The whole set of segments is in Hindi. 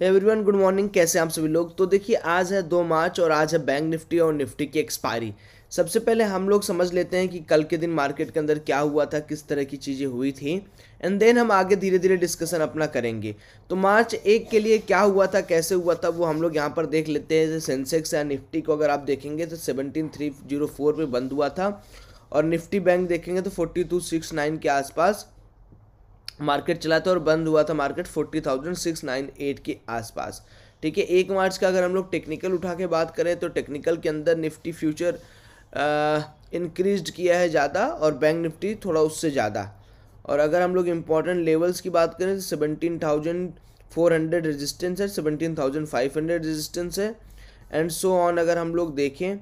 Everyone good morning. कैसे हैं आप सभी लोग। तो देखिए आज है 2 मार्च और आज है बैंक निफ्टी और निफ्टी की एक्सपायरी। सबसे पहले हम लोग समझ लेते हैं कि कल के दिन मार्केट के अंदर क्या हुआ था, किस तरह की चीज़ें हुई थी, एंड देन हम आगे धीरे धीरे डिस्कशन अपना करेंगे। तो मार्च 1 के लिए क्या हुआ था, कैसे हुआ था, वो हम लोग यहाँ पर देख लेते हैं। जैसे सेंसेक्स या निफ्टी को अगर आप देखेंगे तो 17,304 पे बंद हुआ था और निफ्टी बैंक देखेंगे तो 4269 के आसपास मार्केट चला था और बंद हुआ था मार्केट 40,698 के आसपास। ठीक है, 1 मार्च का अगर हम लोग टेक्निकल उठा के बात करें तो टेक्निकल के अंदर निफ्टी फ्यूचर इंक्रीज्ड किया है ज़्यादा और बैंक निफ्टी थोड़ा उससे ज़्यादा। और अगर हम लोग इम्पॉर्टेंट लेवल्स की बात करें तो 17,400 रेजिस्टेंस है, 17,500 रेजिस्टेंस है, एंड सो ऑन। अगर हम लोग देखें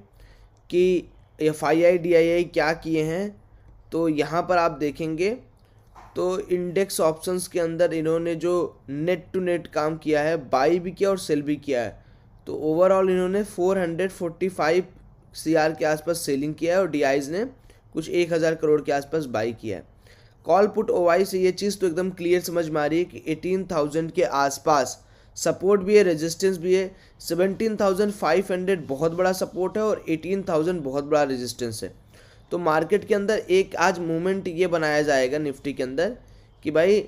कि FII DII क्या किए हैं तो यहाँ पर आप देखेंगे तो इंडेक्स ऑप्शंस के अंदर इन्होंने जो नेट टू नेट काम किया है, बाई भी किया और सेल भी किया है। तो ओवरऑल इन्होंने 445 CR के आसपास सेलिंग किया है और DIs ने कुछ 1000 करोड़ के आसपास बाई किया है। कॉल पुट OI से ये चीज़ तो एकदम क्लियर समझ में आ रही है कि 18,000 के आसपास सपोर्ट भी है, रेजिस्टेंस भी है। 17,500 बहुत बड़ा सपोर्ट है और 18,000 बहुत बड़ा रेजिस्टेंस है। तो मार्केट के अंदर एक आज मूवमेंट ये बनाया जाएगा निफ्टी के अंदर कि भाई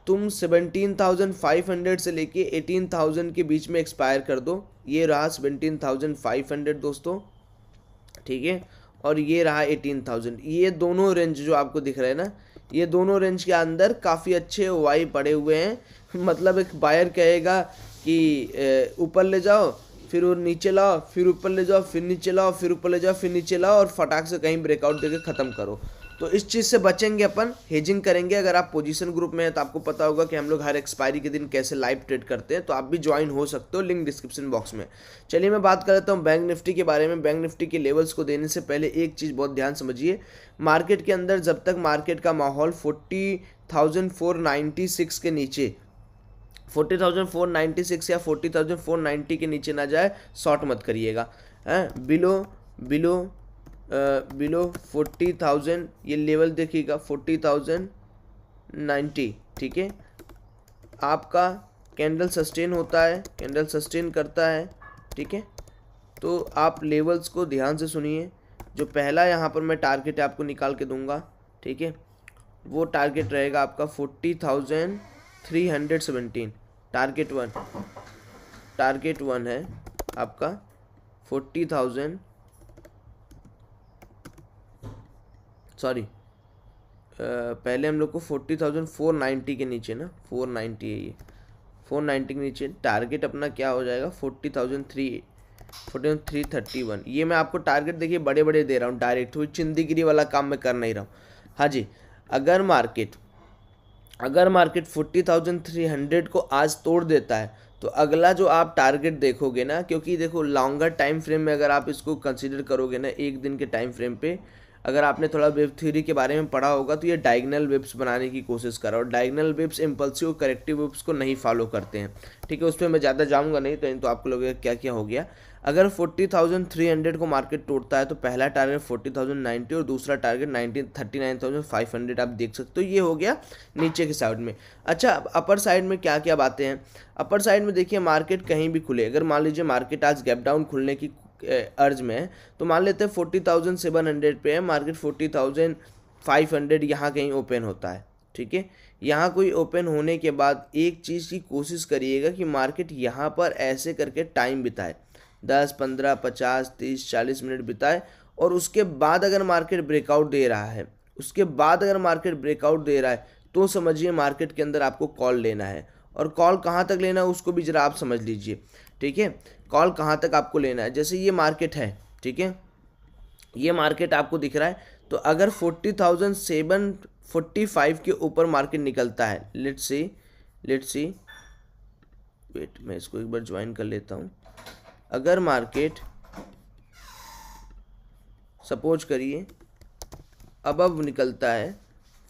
तुम 17,500 से लेके 18,000 के बीच में एक्सपायर कर दो। ये रहा 17,500 दोस्तों, ठीक है, और ये रहा 18,000। ये दोनों रेंज जो आपको दिख रहे हैं ना, ये दोनों रेंज के अंदर काफ़ी अच्छे वाई पड़े हुए हैं। मतलब एक बायर कहेगा कि ऊपर ले जाओ, फिर वो नीचे लाओ, फिर ऊपर ले जाओ, फिर नीचे लाओ, फिर ऊपर ले जाओ, फिर नीचे लाओ और फटाक से कहीं ब्रेकआउट देके ख़त्म करो। तो इस चीज़ से बचेंगे अपन, हेजिंग करेंगे। अगर आप पोजीशन ग्रुप में हैं तो आपको पता होगा कि हम लोग हर एक्सपायरी के दिन कैसे लाइव ट्रेड करते हैं, तो आप भी ज्वाइन हो सकते हो, लिंक डिस्क्रिप्शन बॉक्स में। चलिए मैं बात कर लेता हूँ बैंक निफ्टी के बारे में। बैंक निफ्टी के लेवल्स को देने से पहले एक चीज़ बहुत ध्यान समझिए। मार्केट के अंदर जब तक मार्केट का माहौल 40,496 के नीचे 40,496 या 40,490 के नीचे ना जाए, शॉर्ट मत करिएगा। बिलो बिलो बिलो 40,000 ये लेवल देखिएगा, 40,090, ठीक है। आपका कैंडल सस्टेन होता है, कैंडल सस्टेन करता है, ठीक है। तो आप लेवल्स को ध्यान से सुनिए। जो पहला यहाँ पर मैं टारगेट आपको निकाल के दूंगा, ठीक है, वो टारगेट रहेगा आपका 40,317। टारगेट वन है आपका 40,000, सॉरी पहले हम लोग को 40,490 के नीचे ना, 490 है ये, 490 के नीचे टारगेट अपना क्या हो जाएगा 40,331। ये मैं आपको टारगेट देखिए बड़े बड़े दे रहा हूँ डायरेक्ट, हुई चिंदीगिरी वाला काम मैं कर नहीं रहा हूँ। हाँ जी, अगर मार्केट 40,300 को आज तोड़ देता है तो अगला जो आप टारगेट देखोगे ना, क्योंकि देखो लॉन्गर टाइम फ्रेम में अगर आप इसको कंसीडर करोगे ना, एक दिन के टाइम फ्रेम पे, अगर आपने थोड़ा वेब थ्योरी के बारे में पढ़ा होगा तो ये डायगोनल वेव्स बनाने की कोशिश करा, और diagonal waves impulsive corrective waves को नहीं फॉलो करते हैं, ठीक है। उस पर मैं ज़्यादा जाऊँगा नहीं, तो आपको लगेगा क्या क्या हो गया। अगर 40,300 को मार्केट तोड़ता है तो पहला टारगेट 40,090 और दूसरा टारगेट 39,500 आप देख सकते हो। ये हो गया नीचे के साइड में। अच्छा, अब अपर साइड में क्या क्या बातें हैं। अपर साइड में देखिए मार्केट कहीं भी खुले, अगर मान लीजिए मार्केट आज गैप डाउन खुलने की अर्ज में है तो मान लेते हैं 40,700 पे है मार्केट, 40,500 यहाँ कहीं ओपन होता है, ठीक है। यहाँ कोई ओपन होने के बाद एक चीज़ की कोशिश करिएगा कि मार्केट यहाँ पर ऐसे करके टाइम बिताए, 10, 15, 50, 30, 40 मिनट बिताए, और उसके बाद अगर मार्केट ब्रेकआउट दे रहा है, तो समझिए मार्केट के अंदर आपको कॉल लेना है। और कॉल कहाँ तक लेना है उसको भी जरा आप समझ लीजिए, ठीक है। कॉल कहाँ तक आपको लेना है, जैसे ये मार्केट है, ठीक है, ये मार्केट आपको दिख रहा है, तो अगर 40,745 के ऊपर मार्केट निकलता है, लेट्स सी वेट, मैं इसको एक बार ज्वाइन कर लेता हूँ। अगर मार्केट सपोज करिए अब निकलता है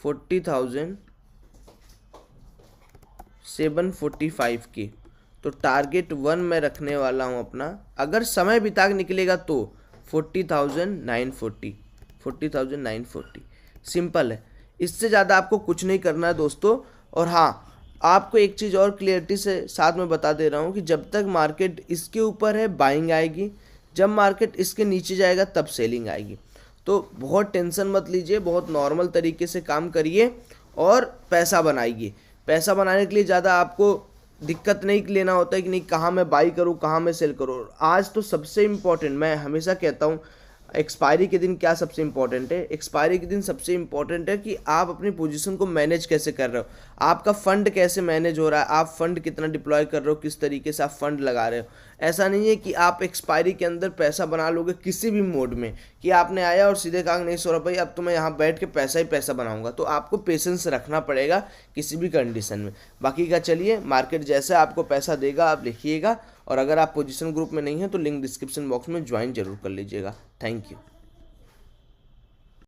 40,745 की, तो टारगेट 1 मैं रखने वाला हूँ अपना, अगर समय बिता के निकलेगा तो 40,940। सिंपल है, इससे ज़्यादा आपको कुछ नहीं करना है दोस्तों। और हाँ, आपको एक चीज़ और क्लियरिटी से साथ में बता दे रहा हूँ कि जब तक मार्केट इसके ऊपर है बाइंग आएगी, जब मार्केट इसके नीचे जाएगा तब सेलिंग आएगी। तो बहुत टेंशन मत लीजिए, बहुत नॉर्मल तरीके से काम करिए और पैसा बनाइए। पैसा बनाने के लिए ज़्यादा आपको दिक्कत नहीं लेना होता है कि नहीं कहाँ मैं बाई करूँ कहाँ मैं सेल करूँ। आज तो सबसे इम्पॉर्टेंट, मैं हमेशा कहता हूँ, एक्सपायरी के दिन क्या सबसे इम्पॉर्टेंट है? एक्सपायरी के दिन सबसे इम्पॉर्टेंट है कि आप अपनी पोजीशन को मैनेज कैसे कर रहे हो, आपका फंड कैसे मैनेज हो रहा है, आप फंड कितना डिप्लॉय कर रहे हो, किस तरीके से आप फंड लगा रहे हो। ऐसा नहीं है कि आप एक्सपायरी के अंदर पैसा बना लोगे किसी भी मोड में, कि आपने आया और सीधे कहा नहीं सौरभ भाई अब तो मैं यहाँ बैठ के पैसा ही पैसा बनाऊंगा। तो आपको पेशेंस रखना पड़ेगा किसी भी कंडीशन में। बाकी का चलिए, मार्केट जैसे आपको पैसा देगा आप लिखिएगा, और अगर आप पोजीशन ग्रुप में नहीं हैं तो लिंक डिस्क्रिप्शन बॉक्स में ज्वाइन जरूर कर लीजिएगा। Thank you.